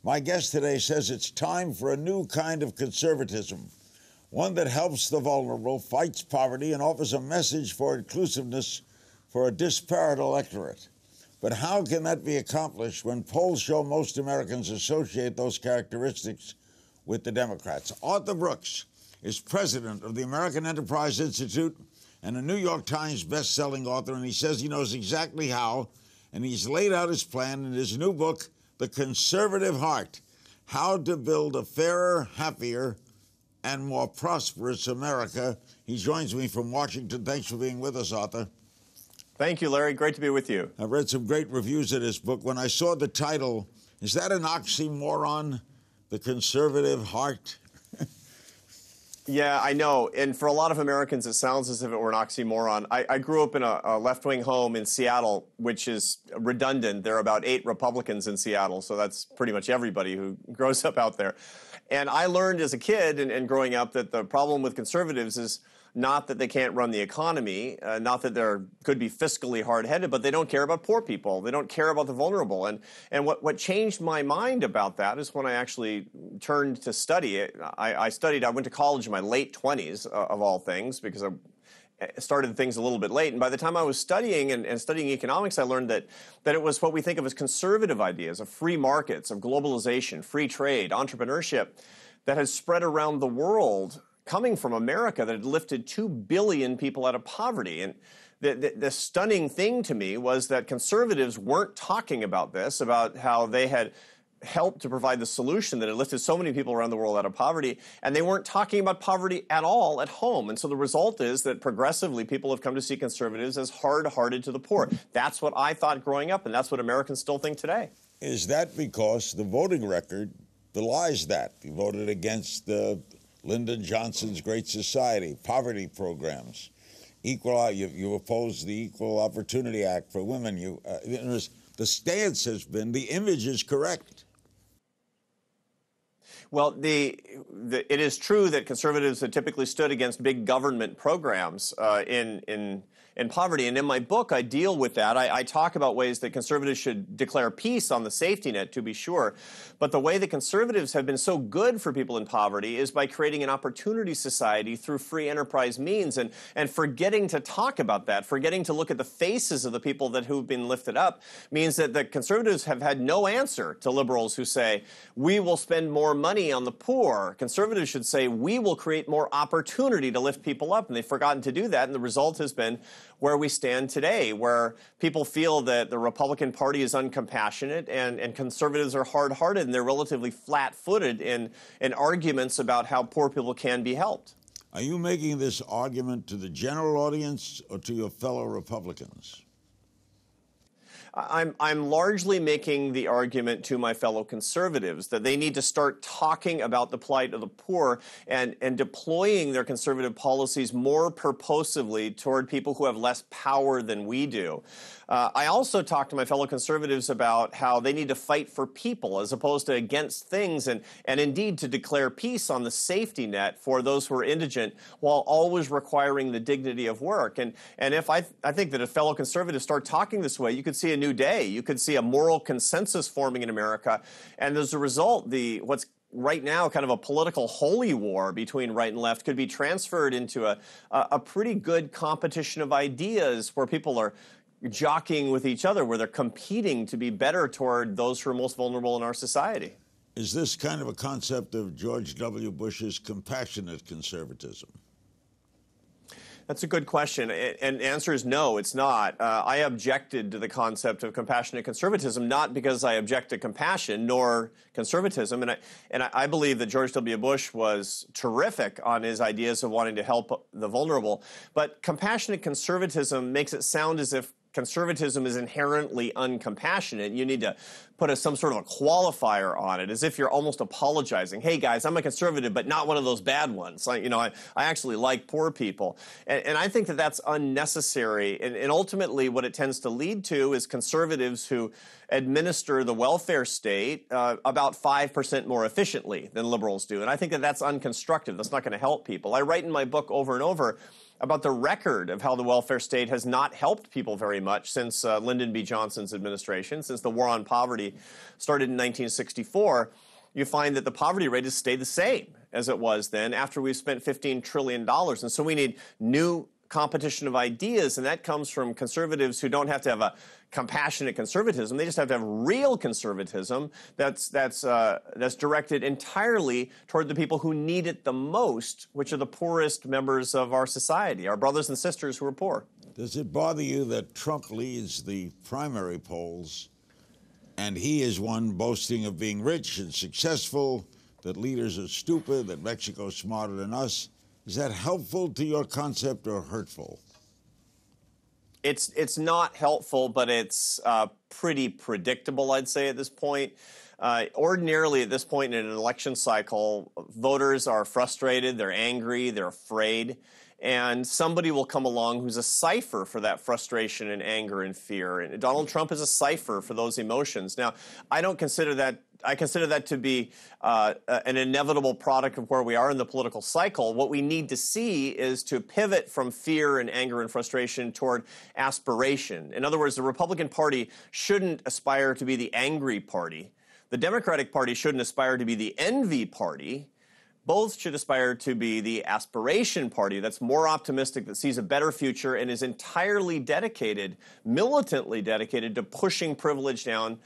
My guest today says it's time for a new kind of conservatism, one that helps the vulnerable, fights poverty, and offers a message for inclusiveness for a disparate electorate. But how can that be accomplished when polls show most Americans associate those characteristics with the Democrats? Arthur Brooks is president of the American Enterprise Institute and a New York Times best-selling author, and he says he knows exactly how, and he's laid out his plan in his new book, The Conservative Heart: How to Build a Fairer, Happier, and More Prosperous America. He joins me from Washington. Thanks for being with us, Arthur. Thank you, Larry. Great to be with you. I've read some great reviews of this book. When I saw the title, is that an oxymoron, The Conservative Heart? Yeah, I know. And for a lot of Americans, it sounds as if it were an oxymoron. I grew up in a left-wing home in Seattle, which is redundant. There are about 8 Republicans in Seattle, so that's pretty much everybody who grows up out there. And I learned as a kid and growing up that the problem with conservatives is not that they can't run the economy, not that they could be fiscally hard-headed, but they don't care about poor people. They don't care about the vulnerable. And what changed my mind about that is when I actually turned to study it. I went to college in my late 20s, of all things, because I started things a little bit late. And by the time I was studying and studying economics, I learned that it was what we think of as conservative ideas of free markets, of globalization, free trade, entrepreneurship that has spread around the world, coming from America, that had lifted 2 billion people out of poverty. And the stunning thing to me was that conservatives weren't talking about this, about how they had helped to provide the solution that had lifted so many people around the world out of poverty, and they weren't talking about poverty at all at home. And so the result is that progressively people have come to see conservatives as hard-hearted to the poor. That's what I thought growing up, and that's what Americans still think today. Is that because the voting record belies that? You voted against Lyndon Johnson's Great Society, poverty programs, you opposed the Equal Opportunity Act for women. The stance has been the image is correct. Well, it is true that conservatives have typically stood against big government programs in poverty. And in my book, I deal with that. I talk about ways that conservatives should declare peace on the safety net, to be sure. But the way that conservatives have been so good for people in poverty is by creating an opportunity society through free enterprise means and forgetting to talk about that, forgetting to look at the faces of the people who've been lifted up, means that the conservatives have had no answer to liberals who say, we will spend more money on the poor. Conservatives should say, we will create more opportunity to lift people up. And they've forgotten to do that. And the result has been where we stand today, where people feel that the Republican Party is uncompassionate and conservatives are hard-hearted, and they're relatively flat-footed in arguments about how poor people can be helped. Are you making this argument to the general audience or to your fellow Republicans? I'm largely making the argument to my fellow conservatives that they need to start talking about the plight of the poor and deploying their conservative policies more purposively toward people who have less power than we do. I also talk to my fellow conservatives about how they need to fight for people as opposed to against things, and indeed to declare peace on the safety net for those who are indigent while always requiring the dignity of work. And if I think that if fellow conservatives start talking this way, you could see a new day. You could see a moral consensus forming in America. And as a result, what's right now kind of a political holy war between right and left could be transferred into a pretty good competition of ideas where people are jockeying with each other, where they're competing to be better toward those who are most vulnerable in our society. Is this kind of a concept of George W. Bush's compassionate conservatism? That's a good question, and the answer is no, it's not. I objected to the concept of compassionate conservatism, not because I object to compassion nor conservatism, and I believe that George W. Bush was terrific on his ideas of wanting to help the vulnerable, but compassionate conservatism makes it sound as if conservatism is inherently uncompassionate. You need to put some sort of a qualifier on it, as if you're almost apologizing. Hey, guys, I'm a conservative, but not one of those bad ones. I actually like poor people. And I think that that's unnecessary. And ultimately, what it tends to lead to is conservatives who administer the welfare state about 5% more efficiently than liberals do. And I think that that's unconstructive. That's not going to help people. I write in my book over and over about the record of how the welfare state has not helped people very much since Lyndon B. Johnson's administration, since the war on poverty started in 1964, you find that the poverty rate has stayed the same as it was then after we've spent $15 trillion. And so we need new competition of ideas, and that comes from conservatives who don't have to have a compassionate conservatism. They just have to have real conservatism that's directed entirely toward the people who need it the most, which are the poorest members of our society, our brothers and sisters who are poor. Does it bother you that Trump leads the primary polls, and he is one boasting of being rich and successful, that leaders are stupid, that Mexico's smarter than us? Is that helpful to your concept or hurtful? It's not helpful, but it's pretty predictable, I'd say, at this point. Ordinarily, at this point in an election cycle, voters are frustrated, they're angry, they're afraid, and somebody will come along who's a cipher for that frustration and anger and fear. And Donald Trump is a cipher for those emotions. Now, I consider that to be an inevitable product of where we are in the political cycle. What we need to see is to pivot from fear and anger and frustration toward aspiration. In other words, the Republican Party shouldn't aspire to be the angry party. The Democratic Party shouldn't aspire to be the envy party. Both should aspire to be the aspiration party that's more optimistic, that sees a better future, and is entirely dedicated, militantly dedicated to pushing privilege down,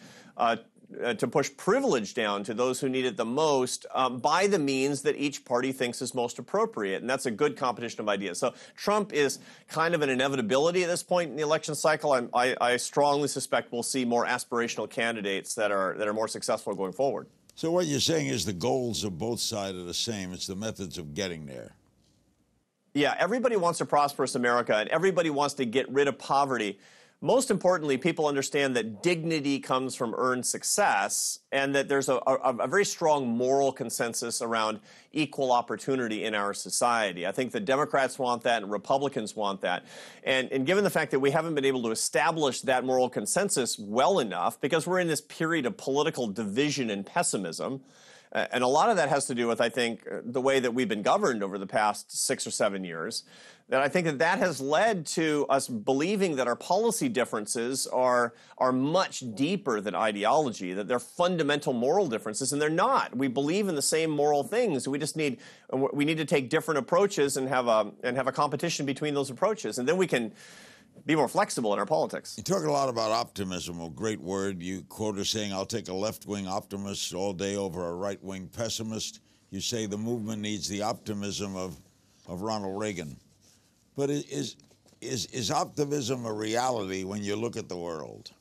to push privilege down to those who need it the most by the means that each party thinks is most appropriate. And that's a good competition of ideas. So Trump is kind of an inevitability at this point in the election cycle. I strongly suspect we'll see more aspirational candidates that are more successful going forward. So what you're saying is the goals of both sides are the same. It's the methods of getting there. Yeah, everybody wants a prosperous America, and everybody wants to get rid of poverty. Most importantly, people understand that dignity comes from earned success, and that there's a very strong moral consensus around equal opportunity in our society. I think the Democrats want that and Republicans want that. And given the fact that we haven't been able to establish that moral consensus well enough, because we're in this period of political division and pessimism, and a lot of that has to do with, I think, the way that we've been governed over the past 6 or 7 years, that I think that has led to us believing that our policy differences are much deeper than ideology, that they're fundamental moral differences, and they're not. We believe in the same moral things. We need to take different approaches and have a competition between those approaches, and then we can be more flexible in our politics. You talk a lot about optimism, a great word. You quote her saying, "I'll take a left-wing optimist all day over a right-wing pessimist." You say the movement needs the optimism of Ronald Reagan. But is optimism a reality when you look at the world?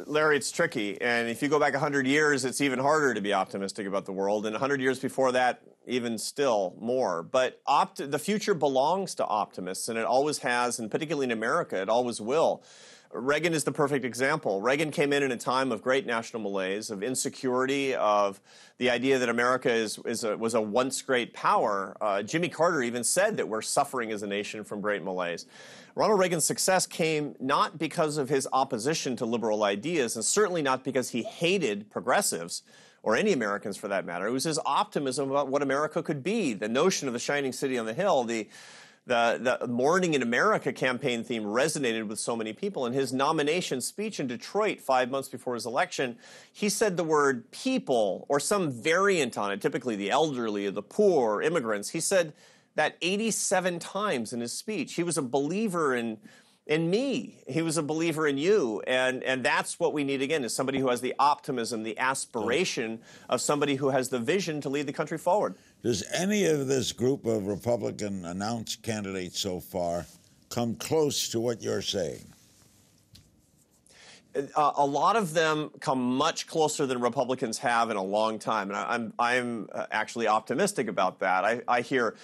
Larry, it's tricky. And if you go back 100 years, it's even harder to be optimistic about the world. And 100 years before that, even still more. But the future belongs to optimists, and it always has, and particularly in America, it always will. Reagan is the perfect example. Reagan came in a time of great national malaise, of insecurity, of the idea that America was a once great power. Jimmy Carter even said that we're suffering as a nation from great malaise. Ronald Reagan's success came not because of his opposition to liberal ideas, and certainly not because he hated progressives, or any Americans for that matter. It was his optimism about what America could be, the notion of the shining city on the hill, the Morning in America campaign theme resonated with so many people. In his nomination speech in Detroit 5 months before his election, he said the word people, or some variant on it, typically the elderly or the poor, immigrants. He said that 87 times in his speech. He was a believer in me. He was a believer in you. And that's what we need, again, is somebody who has the optimism, the aspiration of somebody who has the vision to lead the country forward. Does any of this group of Republican announced candidates so far come close to what you're saying? A lot of them come much closer than Republicans have in a long time. And I'm actually optimistic about that. I hear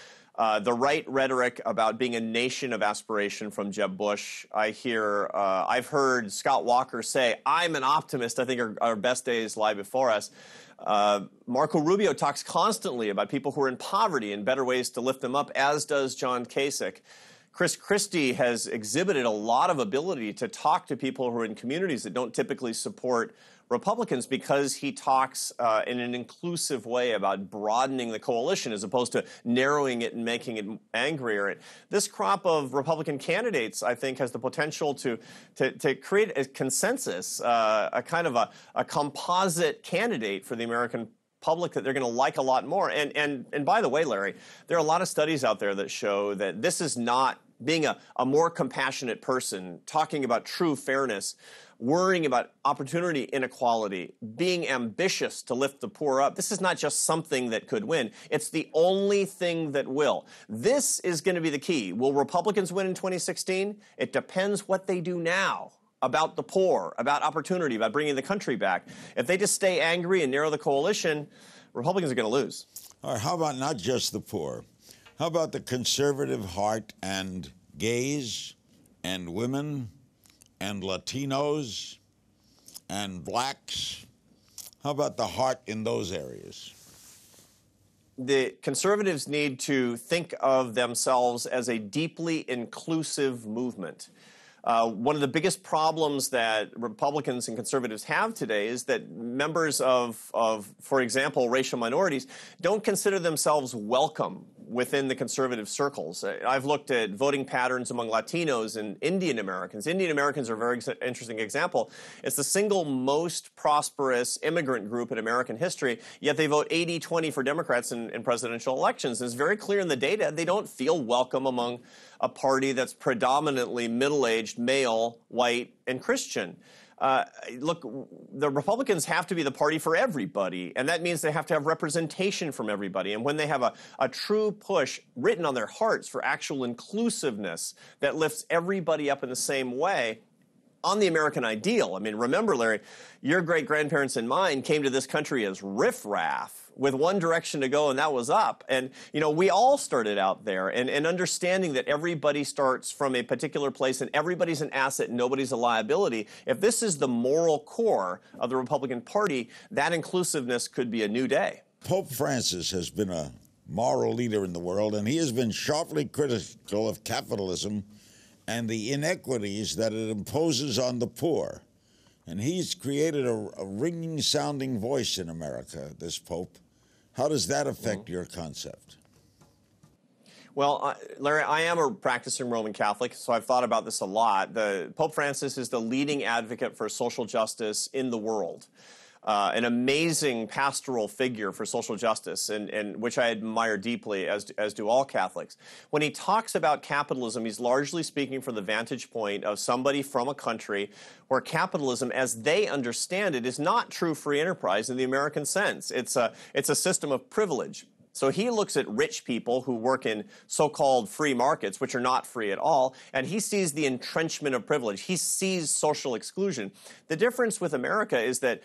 the right rhetoric about being a nation of aspiration from Jeb Bush. I've heard Scott Walker say, "I'm an optimist. I think our best days lie before us." Marco Rubio talks constantly about people who are in poverty and better ways to lift them up, as does John Kasich. Chris Christie has exhibited a lot of ability to talk to people who are in communities that don't typically support Republicans because he talks in an inclusive way about broadening the coalition as opposed to narrowing it and making it angrier. This crop of Republican candidates, I think, has the potential to create a consensus, a kind of a composite candidate for the American public that they're going to like a lot more. And by the way, Larry, there are a lot of studies out there that show that this is not being a more compassionate person, talking about true fairness, worrying about opportunity inequality, being ambitious to lift the poor up. This is not just something that could win. It's the only thing that will. This is going to be the key. Will Republicans win in 2016? It depends what they do now about the poor, about opportunity, about bringing the country back. If they just stay angry and narrow the coalition, Republicans are going to lose. All right, how about not just the poor? How about the conservative heart and gays and women and Latinos and blacks? How about the heart in those areas? The conservatives need to think of themselves as a deeply inclusive movement. One of the biggest problems that Republicans and conservatives have today is that members of, for example, racial minorities don't consider themselves welcome within the conservative circles. I've looked at voting patterns among Latinos and Indian Americans. Indian Americans are a very interesting example. It's the single most prosperous immigrant group in American history, yet they vote 80-20 for Democrats in presidential elections. It's very clear in the data they don't feel welcome among a party that's predominantly middle-aged, male, white, and Christian. Look, the Republicans have to be the party for everybody, and that means they have to have representation from everybody. And when they have a true push written on their hearts for actual inclusiveness that lifts everybody up in the same way, on the American ideal. I mean, remember, Larry, your great-grandparents and mine came to this country as riffraff with one direction to go, and that was up. And, you know, we all started out there, and understanding that everybody starts from a particular place and everybody's an asset and nobody's a liability. If this is the moral core of the Republican Party, that inclusiveness could be a new day. Pope Francis has been a moral leader in the world, and he has been sharply critical of capitalism and the inequities that it imposes on the poor. And he's created a ringing, sounding voice in America, this Pope. How does that affect your concept? Well, Larry, I am a practicing Roman Catholic, so I've thought about this a lot. Pope Francis is the leading advocate for social justice in the world. An amazing pastoral figure for social justice, and which I admire deeply, as do all Catholics. When he talks about capitalism, he's largely speaking from the vantage point of somebody from a country where capitalism, as they understand it, is not true free enterprise in the American sense. It's a system of privilege. So he looks at rich people who work in so-called free markets, which are not free at all, and he sees the entrenchment of privilege. He sees social exclusion. The difference with America is that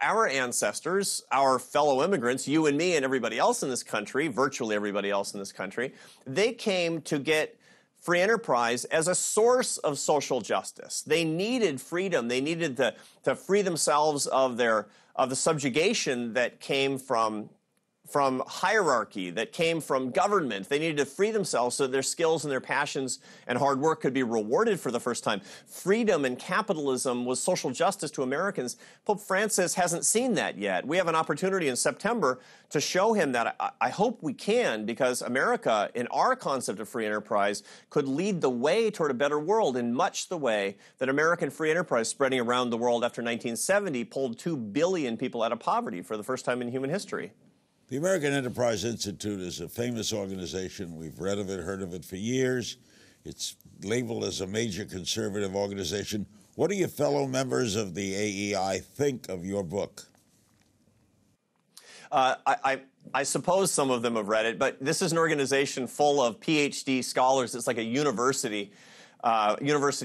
our ancestors, our fellow immigrants, you and me and everybody else in this country, virtually everybody else in this country, they came to get free enterprise as a source of social justice. They needed freedom. They needed to free themselves of the subjugation that came from hierarchy, that came from government. They needed to free themselves so that their skills and their passions and hard work could be rewarded for the first time. Freedom and capitalism was social justice to Americans. Pope Francis hasn't seen that yet. We have an opportunity in September to show him that. I hope we can, because America, in our concept of free enterprise, could lead the way toward a better world in much the way that American free enterprise spreading around the world after 1970 pulled 2 billion people out of poverty for the first time in human history. The American Enterprise Institute is a famous organization. We've read of it, heard of it for years. It's labeled as a major conservative organization. What do your fellow members of the AEI think of your book? I suppose some of them have read it, but this is an organization full of PhD scholars. It's like a university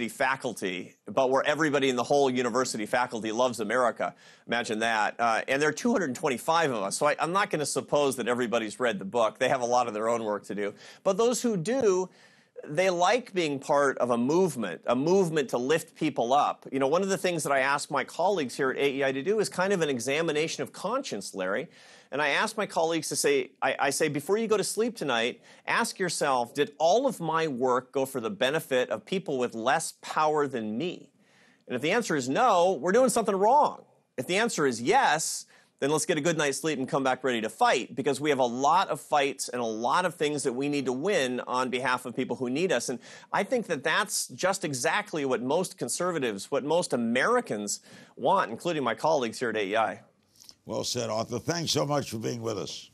faculty, but where everybody in the whole university faculty loves America. Imagine that. And there are 225 of us, so I'm not going to suppose that everybody's read the book. They have a lot of their own work to do. But those who do, they like being part of a movement to lift people up. You know, one of the things that I ask my colleagues here at AEI to do is kind of an examination of conscience, Larry. And I ask my colleagues to say, I say, before you go to sleep tonight, ask yourself, did all of my work go for the benefit of people with less power than me? And if the answer is no, we're doing something wrong. If the answer is yes, then let's get a good night's sleep and come back ready to fight, because we have a lot of fights and a lot of things that we need to win on behalf of people who need us. And I think that that's just exactly what most conservatives, what most Americans want, including my colleagues here at AEI. Well said, Arthur. Thanks so much for being with us.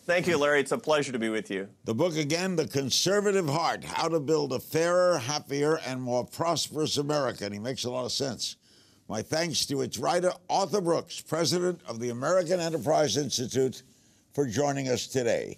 Thank you, Larry. It's a pleasure to be with you. The book again, The Conservative Heart, How to Build a Fairer, Happier, and More Prosperous America. And he makes a lot of sense. My thanks to its writer, Arthur Brooks, president of the American Enterprise Institute, for joining us today.